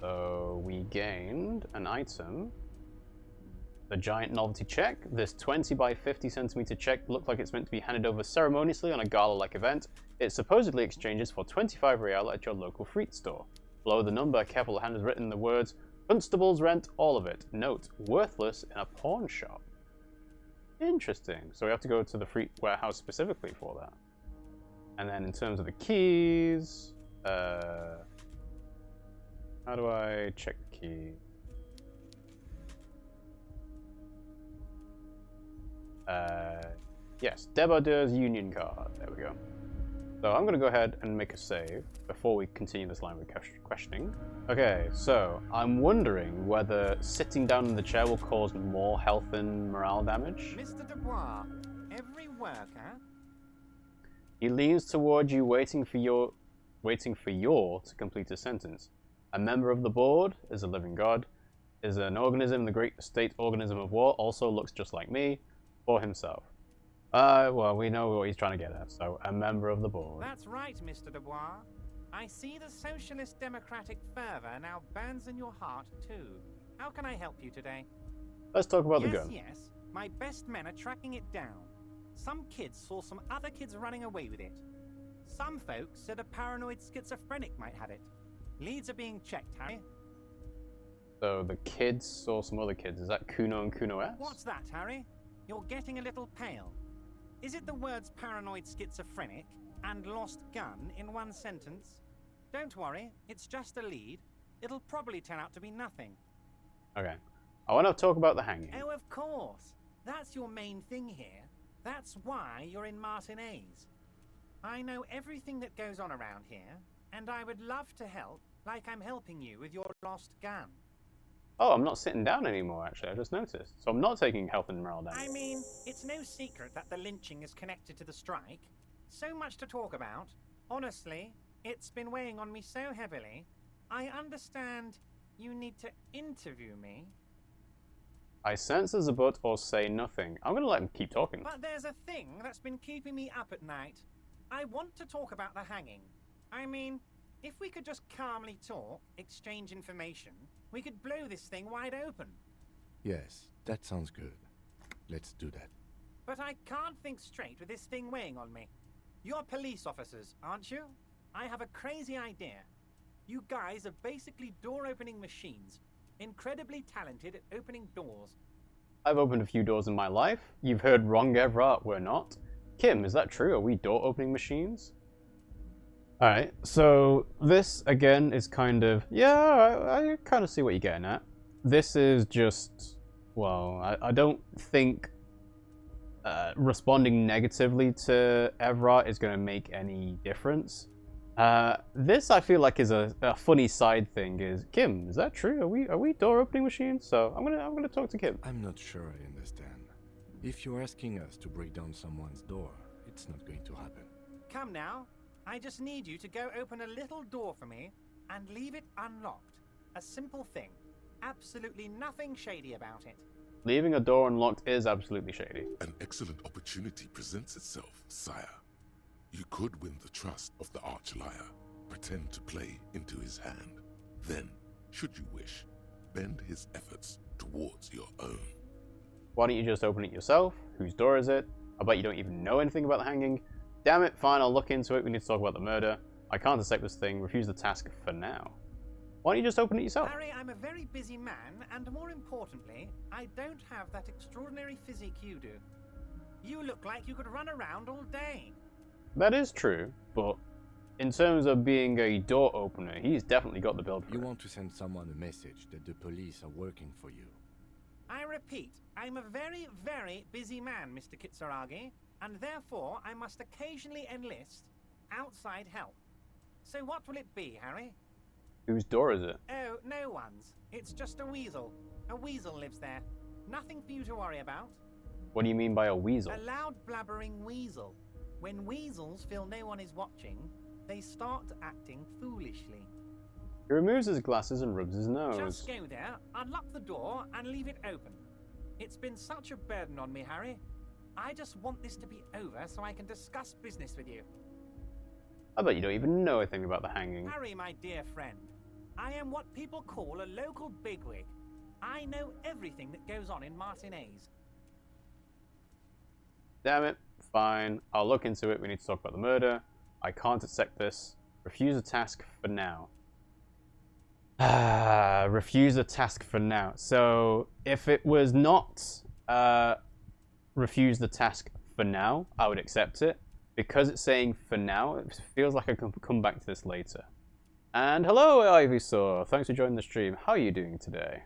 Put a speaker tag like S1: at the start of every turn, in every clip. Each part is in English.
S1: So we gained an item. The giant novelty check. This 20 by 50 centimeter check looked like it's meant to be handed over ceremoniously on a gala-like event. It supposedly exchanges for 25 real at your local fruit store. Below the number, a careful hand has written the words, Constable's rent, all of it. Note, worthless in a pawn shop. Interesting. So we have to go to the fruit warehouse specifically for that. And then in terms of the keys, how do I check the key? Yes, Debadeur's Union card. There we go. So I'm going to go ahead and make a save before we continue this line of questioning. Okay, so I'm wondering whether sitting down in the chair will cause more health and morale damage.
S2: Mr. Dubois, every worker...
S1: He leans toward you, waiting for your to complete his sentence. A member of the board is a living god, is an organism, the great state organism of war, also looks just like me, for himself. Well, we know what he's trying to get at, so a member of the board.
S2: That's right, Mr. Dubois. I see the socialist democratic fervor now burns in your heart, too. How can I help you today?
S1: Let's talk about the gun.
S2: Yes, my best men are tracking it down. Some kids saw some other kids running away with it. Some folks said a paranoid schizophrenic might have it. Leads are being checked, Harry.
S1: So the kids saw some other kids. Is that Kuno and Kuno S?
S2: What's that, Harry? You're getting a little pale. Is it the words paranoid schizophrenic and lost gun in one sentence? Don't worry, it's just a lead. It'll probably turn out to be nothing.
S1: Okay. I want to talk about the hanging.
S2: Oh, of course. That's your main thing here. That's why you're in Martinez. I know everything that goes on around here, and I would love to help, like I'm helping you with your lost gun.
S1: Oh, I'm not sitting down anymore, actually. I just noticed. So I'm not taking health and morale damage.
S2: I mean, it's no secret that the lynching is connected to the strike. So much to talk about. Honestly, it's been weighing on me so heavily. I understand you need to interview me.
S1: I sense there's a but or say nothing. I'm going to let him keep talking.
S2: But there's a thing that's been keeping me up at night. I want to talk about the hanging. I mean, if we could just calmly talk, exchange information, we could blow this thing wide open.
S3: Yes, that sounds good. Let's do that.
S2: But I can't think straight with this thing weighing on me. You're police officers, aren't you? I have a crazy idea. You guys are basically door-opening machines. Incredibly talented at opening doors.
S1: I've opened a few doors in my life. You've heard wrong, Evra. We're not. Kim, is that true? Are we door-opening machines? Alright, so this, again, is kind of... Yeah, I kind of see what you're getting at. This is just... Well, I don't think responding negatively to Evra is going to make any difference. This, I feel like, is a funny side thing. Is Kim, is that true? Are we door-opening machines? So I'm gonna talk to Kim.
S3: I'm not sure I understand. If you're asking us to break down someone's door, it's not going to happen.
S2: Come now. I just need you to go open a little door for me and leave it unlocked. A simple thing. Absolutely nothing shady about it.
S1: Leaving a door unlocked is absolutely shady.
S4: An excellent opportunity presents itself, sire. You could win the trust of the arch-liar, pretend to play into his hand. Then, should you wish, bend his efforts towards your own.
S1: Why don't you just open it yourself? Whose door is it? I bet you don't even know anything about the hanging. Damn it, fine, I'll look into it. We need to talk about the murder. I can't accept this thing. Refuse the task for now. Why don't you just open it yourself?
S2: Harry, I'm a very busy man, and more importantly, I don't have that extraordinary physique you do. You look like you could run around all day.
S1: That is true, but in terms of being a door opener, he's definitely got the build for
S3: You
S1: it.
S3: want to send someone a message that the police are working for you.
S2: I repeat, I'm a very, very busy man, Mr. Kitsuragi, and therefore I must occasionally enlist outside help. So what will it be, Harry?
S1: Whose door is it?
S2: Oh, no one's. It's just a weasel. A weasel lives there. Nothing for you to worry about.
S1: What do you mean by a weasel?
S2: A loud blabbering weasel. When weasels feel no one is watching, they start acting foolishly.
S1: He removes his glasses and rubs his nose.
S2: Just go there, unlock the door, and leave it open. It's been such a burden on me, Harry. I just want this to be over so I can discuss business with you.
S1: I bet you don't even know anything about the hanging.
S2: Harry, my dear friend, I am what people call a local bigwig. I know everything that goes on in Martinez.
S1: Damn it. Fine. I'll look into it. We need to talk about the murder. I can't accept this. Refuse the task for now. Refuse the task for now. So, if it was not refuse the task for now, I would accept it. Because it's saying for now, it feels like I can come back to this later. And hello, Ivysaur. Thanks for joining the stream. How are you doing today?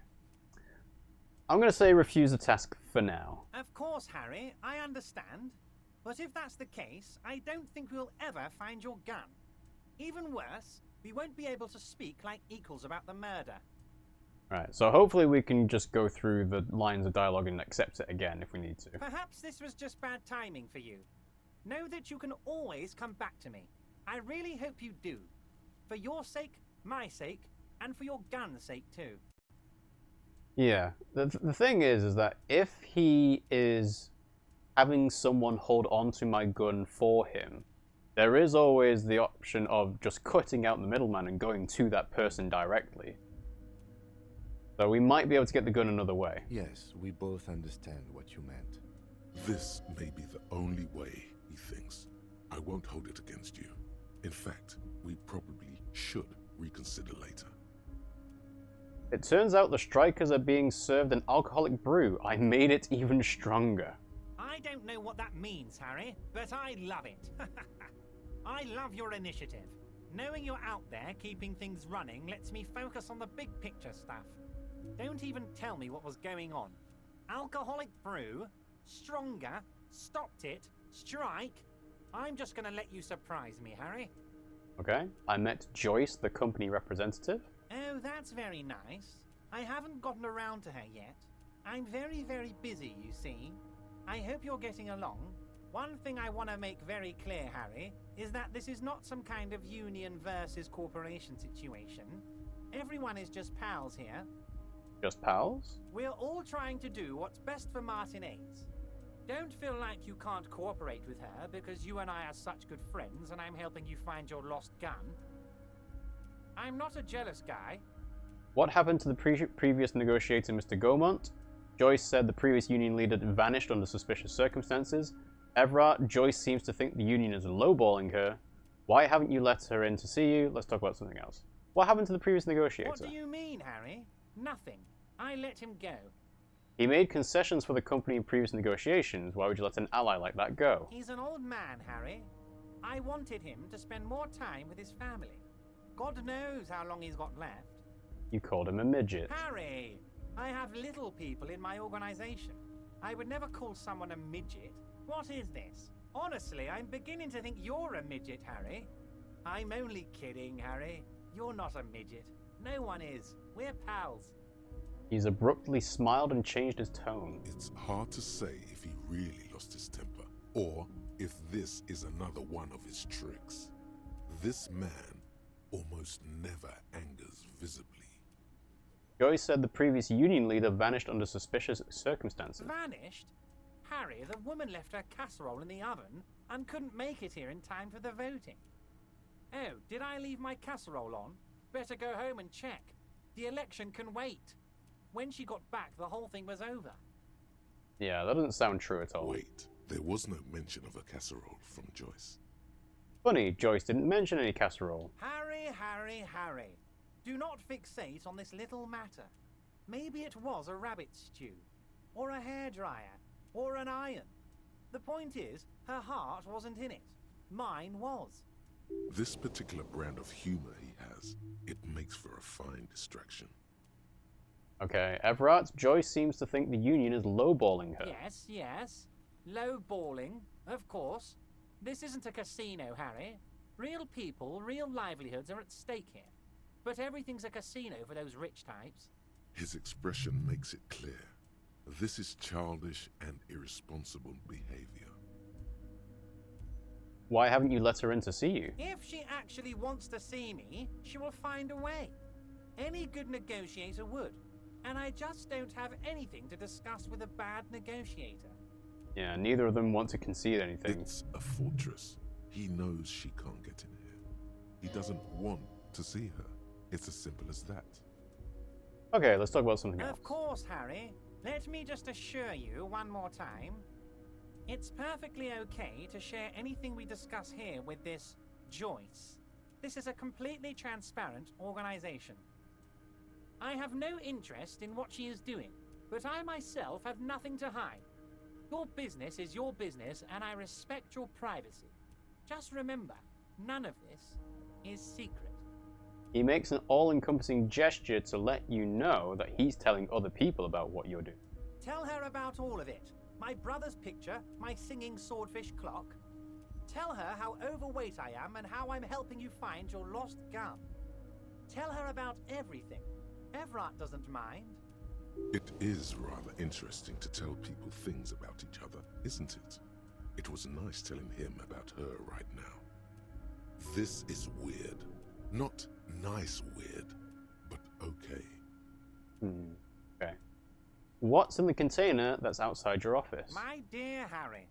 S1: I'm going to say refuse the task for now.
S2: Of course, Harry, I understand. But if that's the case, I don't think we'll ever find your gun. Even worse, we won't be able to speak like equals about the murder.
S1: Right, so hopefully we can just go through the lines of dialogue and accept it again if we need to.
S2: Perhaps this was just bad timing for you. Know that you can always come back to me. I really hope you do. For your sake, my sake, and for your gun's sake too.
S1: Yeah, the thing is that if he is having someone hold on to my gun for him, there is always the option of just cutting out the middleman and going to that person directly. So we might be able to get the gun another way.
S3: Yes, we both understand what you meant.
S4: This may be the only way, he thinks. I won't hold it against you. In fact, we probably should reconsider later.
S1: It turns out the strikers are being served an alcoholic brew. I made it even stronger.
S2: I don't know what that means, Harry, but I love it. I love your initiative. Knowing you're out there keeping things running lets me focus on the big picture stuff. Don't even tell me what was going on. Alcoholic brew? Stronger? Stopped it? Strike? I'm just gonna let you surprise me, Harry.
S1: Okay, I met Joyce, the company representative.
S2: Oh, that's very nice. I haven't gotten around to her yet. I'm very, very busy, you see. I hope you're getting along. One thing I want to make very clear, Harry, is that this is not some kind of union versus corporation situation. Everyone is just pals here.
S1: Just pals?
S2: We're all trying to do what's best for Martinez. Don't feel like you can't cooperate with her because you and I are such good friends and I'm helping you find your lost gun. I'm not a jealous guy.
S1: What happened to the previous negotiator, Mr. Gaumont? Joyce said the previous union leader vanished under suspicious circumstances. Everard, Joyce seems to think the union is lowballing her. Why haven't you let her in to see you? Let's talk about something else. What happened to the previous negotiator?
S2: What do you mean, Harry? Nothing. I let him go.
S1: He made concessions for the company in previous negotiations. Why would you let an ally like that go?
S2: He's an old man, Harry. I wanted him to spend more time with his family. God knows how long he's got left.
S1: You called him a midget.
S2: Harry! I have little people in my organization. I would never call someone a midget. What is this? Honestly, I'm beginning to think you're a midget, Harry. I'm only kidding, Harry. You're not a midget. No one is. We're pals.
S1: He's abruptly smiled and changed his tone.
S4: It's hard to say if he really lost his temper, or if this is another one of his tricks. This man almost never angers visibly.
S1: Joyce said the previous union leader vanished under suspicious circumstances.
S2: Vanished? Harry, the woman left her casserole in the oven and couldn't make it here in time for the voting. Oh, did I leave my casserole on? Better go home and check. The election can wait. When she got back, the whole thing was over.
S1: Yeah, that doesn't sound true at all.
S4: Wait, there was no mention of a casserole from Joyce.
S1: Funny, Joyce didn't mention any casserole.
S2: Harry, Harry, Harry. Do not fixate on this little matter. Maybe it was a rabbit stew, or a hairdryer, or an iron. The point is, her heart wasn't in it. Mine was.
S4: This particular brand of humor he has, it makes for a fine distraction.
S1: Okay, Everett, Joyce seems to think the union is lowballing her.
S2: Yes, yes. Lowballing, of course. This isn't a casino, Harry. Real people, real livelihoods are at stake here. But everything's a casino for those rich types.
S4: His expression makes it clear. This is childish and irresponsible behavior.
S1: Why haven't you let her in to see you?
S2: If she actually wants to see me, she will find a way. Any good negotiator would. And I just don't have anything to discuss with a bad negotiator.
S1: Yeah, neither of them want to concede anything.
S4: It's a fortress. He knows she can't get in here. He doesn't want to see her. It's as simple as that.
S1: Okay, let's talk about something else.
S2: Of course, Harry. Let me just assure you one more time. It's perfectly okay to share anything we discuss here with this Joyce. This is a completely transparent organization. I have no interest in what she is doing, but I myself have nothing to hide. Your business is your business, and I respect your privacy. Just remember, none of this is secret.
S1: He makes an all-encompassing gesture to let you know that he's telling other people about what you're doing.
S2: Tell her about all of it. My brother's picture, my singing swordfish clock. Tell her how overweight I am and how I'm helping you find your lost gun. Tell her about everything. Everard doesn't mind.
S4: It is rather interesting to tell people things about each other, isn't it? It was nice telling him about her right now. This is weird. Not nice weird, but okay.
S1: Okay. What's in the container that's outside your office?
S2: My dear Harry,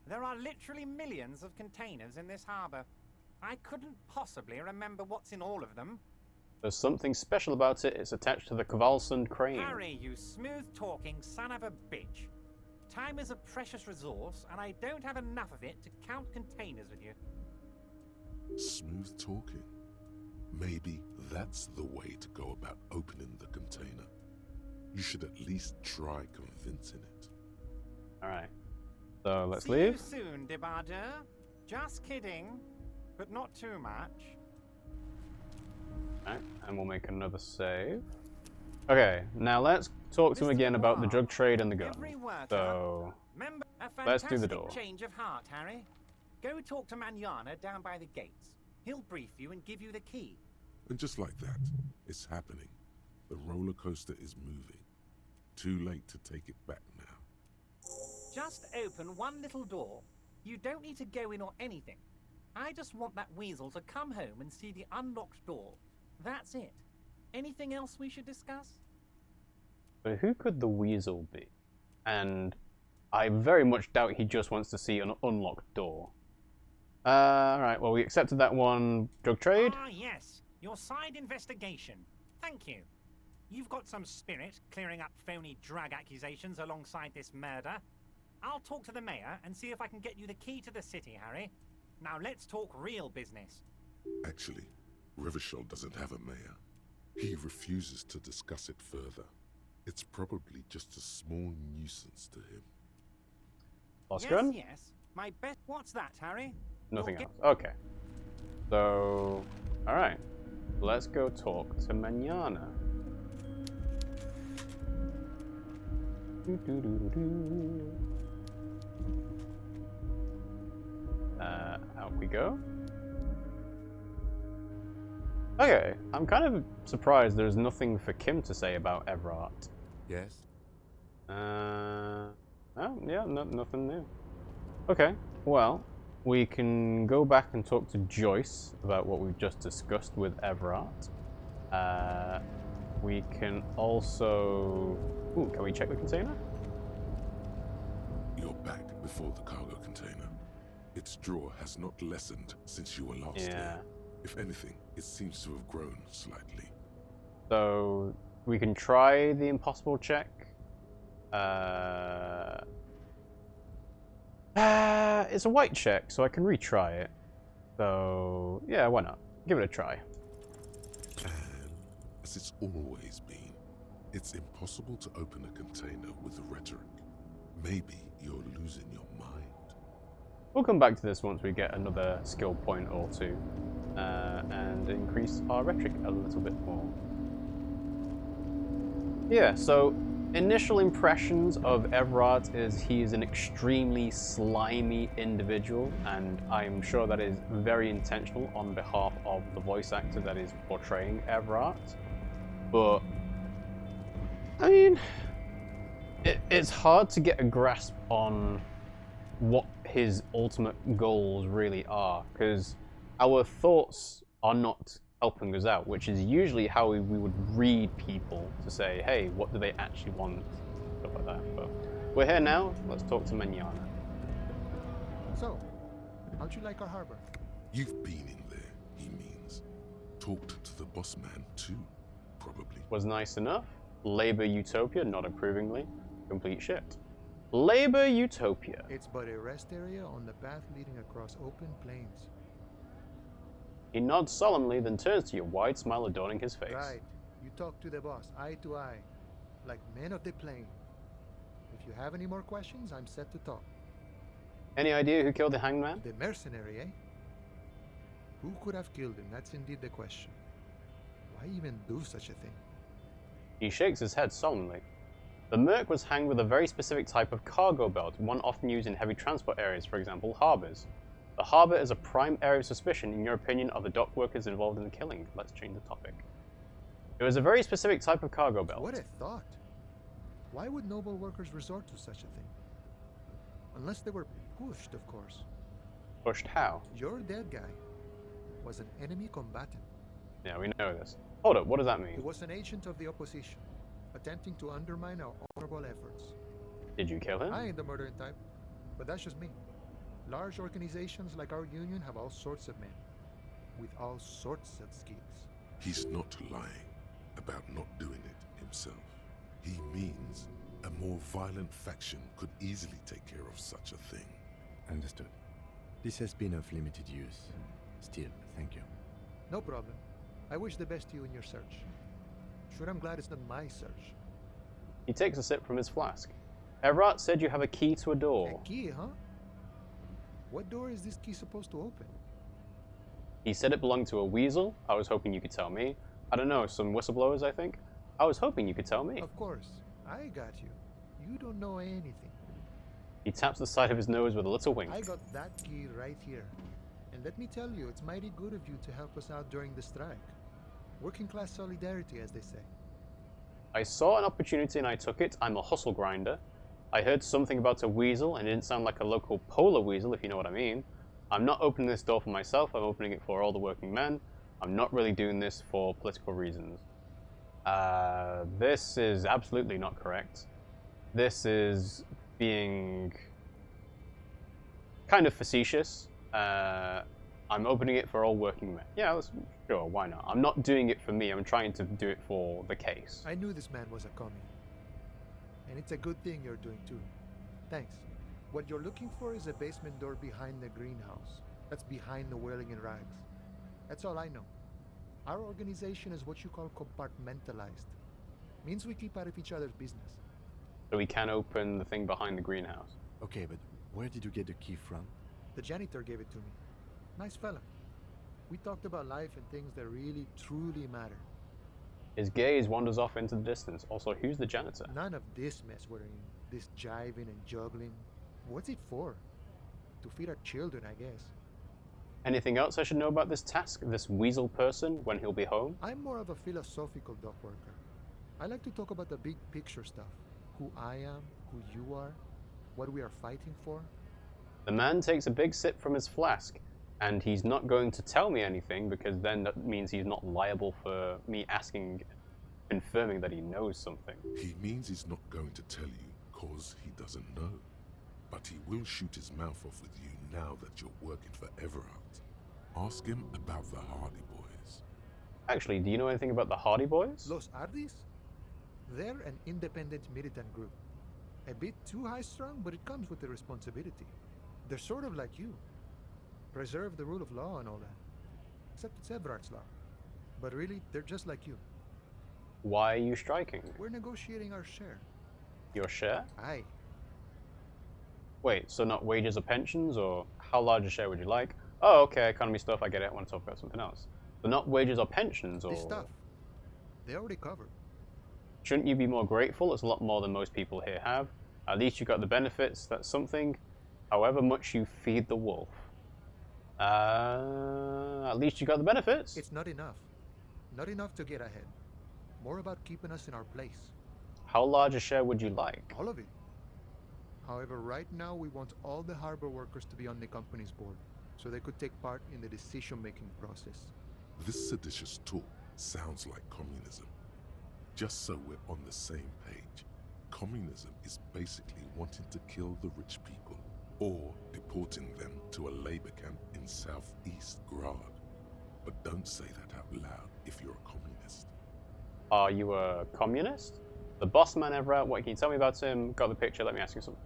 S2: there are literally millions of containers in this harbor. I couldn't possibly remember what's in all of them.
S1: There's something special about it. It's attached to the Kvalsund crane.
S2: Harry, you smooth-talking son of a bitch. Time is a precious resource, and I don't have enough of it to count containers with you.
S4: Smooth talking. Maybe that's the way to go about opening the container. You should at least try convincing it.
S1: Alright. So let's
S2: See
S1: leave.
S2: you soon, debardeur. Just kidding, but not too much.
S1: Alright, and we'll make another save. Okay, now let's talk to him again about the drug trade and the gun. So,
S2: Remember, a
S1: let's do the
S2: fantastic
S1: door.
S2: change of heart, Harry. Go talk to Manana down by the gates. He'll brief you and give you the key.
S4: And just like that, it's happening. The roller coaster is moving. Too late to take it back now.
S2: Just open one little door. You don't need to go in or anything. I just want that weasel to come home and see the unlocked door. That's it. Anything else we should discuss?
S1: but who could the weasel be? And I very much doubt he just wants to see an unlocked door. Alright, well we accepted that one. Drug trade?
S2: Ah, yes. Your side investigation. Thank you. You've got some spirit clearing up phony drug accusations alongside this murder. I'll talk to the mayor and see if I can get you the key to the city, Harry. Now let's talk real business.
S4: Actually, Revachol doesn't have a mayor. He refuses to discuss it further. It's probably just a small nuisance to him.
S1: Lost
S2: yes,
S1: gun?
S2: yes. My bet. What's that, Harry?
S1: Nothing
S2: You'll
S1: else. Okay. So, alright. Let's go talk to Manana. Out we go. Okay, I'm kind of surprised there's nothing for Kim to say about Everard.
S3: Yes?
S1: Oh, yeah, nothing new. Okay, well, we can go back and talk to Joyce about what we've just discussed with Everard. We can also... Ooh, can we check the container?
S4: You're back before the cargo container. Its drawer has not lessened since you were last here. If anything, it seems to have grown slightly.
S1: So, we can try the impossible check. It's a white check, so I can retry it. So, yeah, why not? Give it a try.
S4: And, as it's always been, it's impossible to open a container with rhetoric. Maybe you're losing your mind.
S1: We'll come back to this once we get another skill point or two. And increase our rhetoric a little bit more. Yeah, so initial impressions of Everard is he is an extremely slimy individual, and I'm sure that is very intentional on behalf of the voice actor that is portraying Everard. But, I mean, it's hard to get a grasp on what his ultimate goals really are, because our thoughts are not helping us out, which is usually how we would read people to say, hey, what do they actually want? Stuff like that. But we're here now, let's talk to Manana.
S5: So, how'd you like our harbor?
S4: You've been in there, he means. talked to the boss man too, probably.
S1: Was nice enough. Labor utopia, not approvingly. Complete shit. Labor utopia.
S5: It's but a rest area on the path leading across open plains.
S1: He nods solemnly, then turns to you, a wide smile adorning his face.
S5: Right. You talk to the boss, eye to eye, like men of the plain. If you have any more questions, I'm set to talk.
S1: Any idea who killed the hangman?
S5: The mercenary, eh? Who could have killed him? That's indeed the question. Why even do such a thing?
S1: He shakes his head solemnly. The merc was hanged with a very specific type of cargo belt, one often used in heavy transport areas, for example, harbors. The harbor is a prime area of suspicion, in your opinion, of the dock workers involved in the killing. Let's change the topic. It was a very specific type of cargo belt.
S5: What a thought. Why would noble workers resort to such a thing? Unless they were pushed, of course.
S1: Pushed how?
S5: Your dead guy was an enemy combatant.
S1: Yeah, we know this. Hold up, what does that
S5: He
S1: mean?
S5: was an agent of the opposition, attempting to undermine our honorable efforts.
S1: Did you kill him?
S5: I ain't the murdering type, but that's just me. Large organizations like our union have all sorts of men, with all sorts of skills.
S4: He's not lying about not doing it himself. He means a more violent faction could easily take care of such a thing.
S3: Understood. This has been of limited use. Still, thank you.
S5: No problem. I wish the best to you in your search. Sure, I'm glad it's not my search.
S1: He takes a sip from his flask. Everett said you have a key to a door.
S5: A key, huh? What door is this key supposed to open?
S1: He said it belonged to a weasel. I was hoping you could tell me. I don't know, some whistleblowers, I think. I was hoping you could tell me.
S5: Of course. I got you. You don't know anything.
S1: He taps the side of his nose with a little wink.
S5: I got that key right here. And let me tell you, it's mighty good of you to help us out during the strike. Working class solidarity, as they say.
S1: I saw an opportunity and I took it. I'm a hustle grinder. I heard something about a weasel and it didn't sound like a local polar weasel, if you know what I mean. I'm not opening this door for myself, I'm opening it for all the working men. I'm not really doing this for political reasons. This is absolutely not correct. This is being kind of facetious. I'm opening it for all working men. Yeah, sure, why not? I'm not doing it for me, I'm trying to do it for the case.
S5: I knew this man was a commie. And it's a good thing you're doing too. Thanks. What you're looking for is a basement door behind the greenhouse. That's behind the wailing in rags. That's all I know. Our organization is what you call compartmentalized. Means we keep out of each other's business.
S1: So we can open the thing behind the greenhouse.
S3: Okay, but where did you get the key from?
S5: The janitor gave it to me. Nice fella. We talked about life and things that really, truly matter.
S1: His gaze wanders off into the distance. Also, who's the janitor?
S5: None of this mess we're in. This jiving and juggling. What's it for? To feed our children, I guess.
S1: Anything else I should know about this task? This weasel person, when he'll be home?
S5: I'm more of a philosophical dock worker. I like to talk about the big picture stuff. Who I am, who you are, what we are fighting for.
S1: The man takes a big sip from his flask, and he's not going to tell me anything because then that means he's not liable for me asking, confirming that he knows something.
S4: He means he's not going to tell you cause he doesn't know. But he will shoot his mouth off with you now that you're working for Everett. Ask him about the Hardy Boys.
S1: Actually, do you know anything about the Hardy Boys?
S5: Los Ardis? They're an independent militant group. A bit too high-strung, but it comes with the responsibility. They're sort of like you. Preserve the rule of law and all that. Except it's Everett's law. But really, they're just like you.
S1: Why are you striking?
S5: We're negotiating our share.
S1: Your share?
S5: Aye.
S1: Wait, so not wages or pensions, or how large a share would you like? Oh, okay, economy stuff, I get it, I want to talk about something else. So not wages or pensions, or...
S5: This stuff. They already covered.
S1: Shouldn't you be more grateful? It's a lot more than most people here have. At least you got the benefits, that's something. However much you feed the wolf. At least you got the benefits.
S5: It's not enough. Not enough to get ahead. More about keeping us in our place.
S1: How large a share would you like?
S5: All of it. However, right now we want all the harbor workers to be on the company's board, so they could take part in the decision-making process.
S4: This seditious talk sounds like communism. Just so we're on the same page, communism is basically wanting to kill the rich people, or deporting them to a labor camp in southeast Grad. But don't say that out loud if you're a communist.
S1: Are you a communist? The boss man Everett, what can you tell me about him? Got the picture, let me ask you something.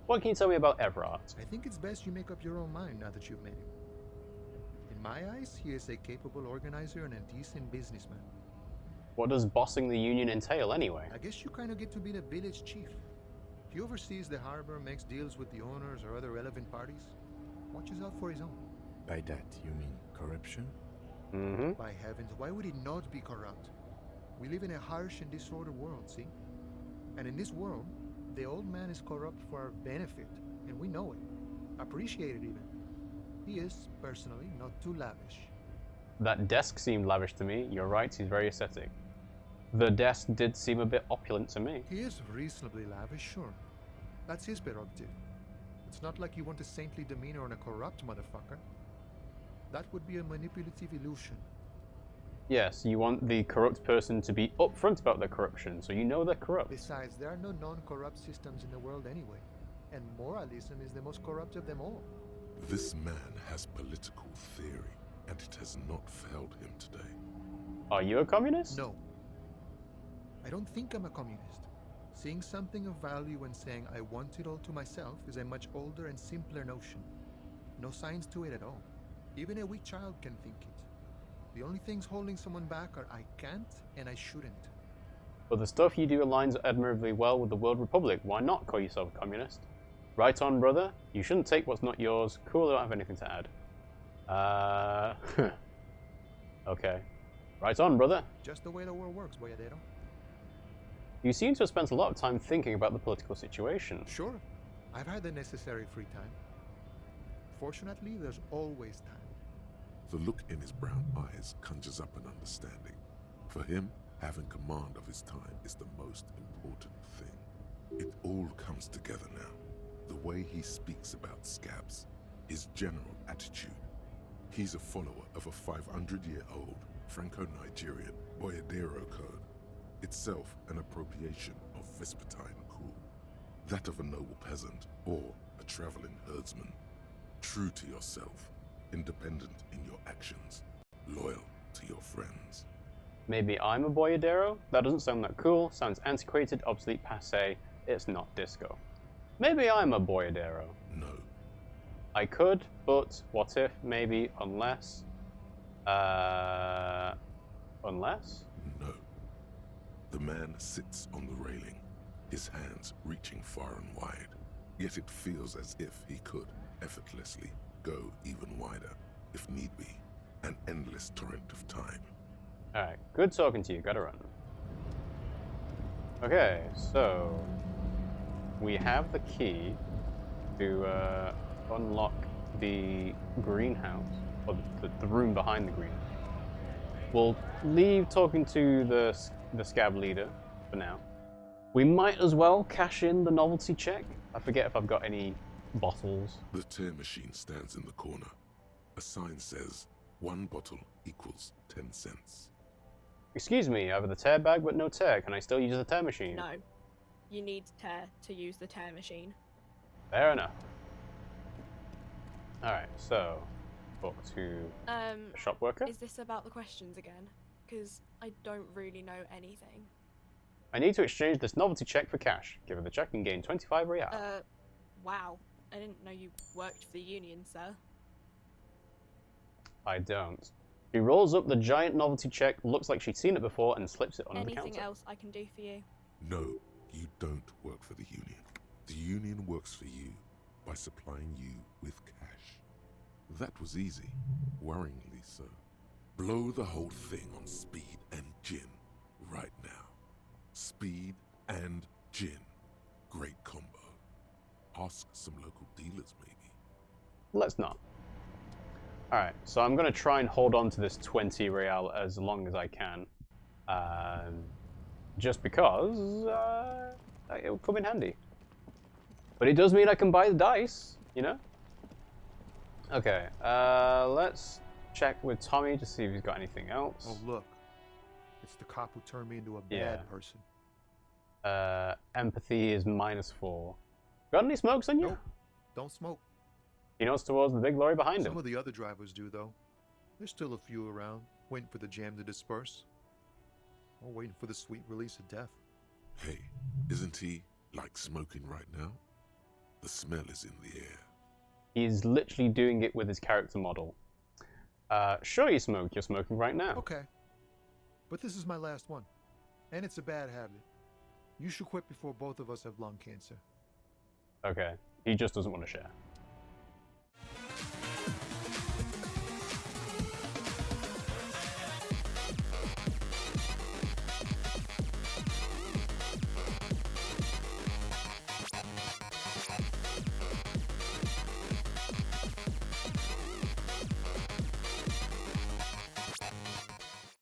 S1: What can you tell me about Everett?
S5: I think it's best you make up your own mind now that you've met him. In my eyes, he is a capable organizer and a decent businessman.
S1: What does bossing the union entail anyway?
S5: I guess you kind of get to be the village chief. He oversees the harbor, makes deals with the owners or other relevant parties, watches out for his own.
S3: By that, you mean corruption?
S1: Mm-hmm.
S5: By heavens, why would he not be corrupt? We live in a harsh and disordered world, see? And in this world, the old man is corrupt for our benefit, and we know it. Appreciate it even. He is, personally, not too lavish.
S1: That desk seemed lavish to me. You're right, he's very aesthetic. The desk did seem a bit opulent to me.
S5: He is reasonably lavish, sure. That's his prerogative. It's not like you want a saintly demeanor on a corrupt motherfucker. That would be a manipulative illusion.
S1: Yes, you want the corrupt person to be upfront about their corruption, so you know they're corrupt.
S5: Besides, there are no non-corrupt systems in the world anyway. And moralism is the most corrupt of them all.
S4: This man has political theory, and it has not failed him today.
S1: Are you a communist?
S5: No. I don't think I'm a communist. Seeing something of value and saying I want it all to myself is a much older and simpler notion. No science to it at all. Even a weak child can think it. The only things holding someone back are I can't and I shouldn't.
S1: But the stuff you do aligns admirably well with the World Republic. Why not call yourself a communist? Right on, brother. You shouldn't take what's not yours. Cool, I don't have anything to add. Okay. Right on, brother.
S5: Just the way the world works, boyadero.
S1: You seem to have spent a lot of time thinking about the political situation.
S5: Sure. I've had the necessary free time. Fortunately, there's always time.
S4: The look in his brown eyes conjures up an understanding. For him, having command of his time is the most important thing. It all comes together now. The way he speaks about scabs, his general attitude. He's a follower of a 500-year-old Franco-Nigerian boyadero code, itself an appropriation of Vespertine cool. That of a noble peasant or a traveling herdsman. True to yourself, independent in your actions, loyal to your friends.
S1: Maybe I'm a boyadero? That doesn't sound that cool. Sounds antiquated, obsolete, passé. It's not disco. Maybe I'm a boyadero.
S4: No.
S1: I could, but what if, maybe, unless... Unless?
S4: No. The man sits on the railing, his hands reaching far and wide. Yet it feels as if he could effortlessly go even wider, if need be. An endless torrent of time.
S1: Alright, good talking to you. Gotta run. Okay, so... we have the key to unlock the greenhouse, or the room behind the greenhouse. We'll leave talking to the scab leader for now. We might as well cash in the novelty check. I forget if I've got any bottles.
S4: The tear machine stands in the corner. A sign says, 1 bottle equals 10 cents.
S1: Excuse me, I have the tear bag but no tear. Can I still use the tear machine?
S6: No. You need tear to use the tear machine.
S1: Fair enough. Alright, so talk to the shop worker.
S6: Is this about the questions again? Because I don't really know anything.
S1: I need to exchange this novelty check for cash. Give her the check and gain 25 real.
S6: Wow. I didn't know you worked for the union, sir.
S1: I don't. She rolls up the giant novelty check, looks like she'd seen it before, and slips it under the counter.
S6: Anything else I can do for you?
S4: No, you don't work for the union. The union works for you by supplying you with cash. That was easy, worryingly so. Blow the whole thing on speed and gin right now. Speed and gin. Great combo. Ask some local dealers, maybe.
S1: Let's not. Alright, so I'm going to try and hold on to this 20 real as long as I can. Just because it will come in handy. But it does mean I can buy the dice, you know? Okay, let's check with Tommy to see if he's got anything else.
S5: Oh, look. It's the cop who turned me into a bad person.
S1: Empathy is -4. Got any smokes on you?
S5: Nope. Don't smoke.
S1: He nods towards the big lorry behind him.
S5: Some of the other drivers do, though. There's still a few around, waiting for the jam to disperse. Or waiting for the sweet release of death.
S4: Hey, isn't he, like, smoking right now? The smell is in the air.
S1: He's literally doing it with his character model. Sure you smoke, you're smoking right now.
S5: Okay. But this is my last one. And it's a bad habit. You should quit before both of us have lung cancer.
S1: Okay, he just doesn't want to share.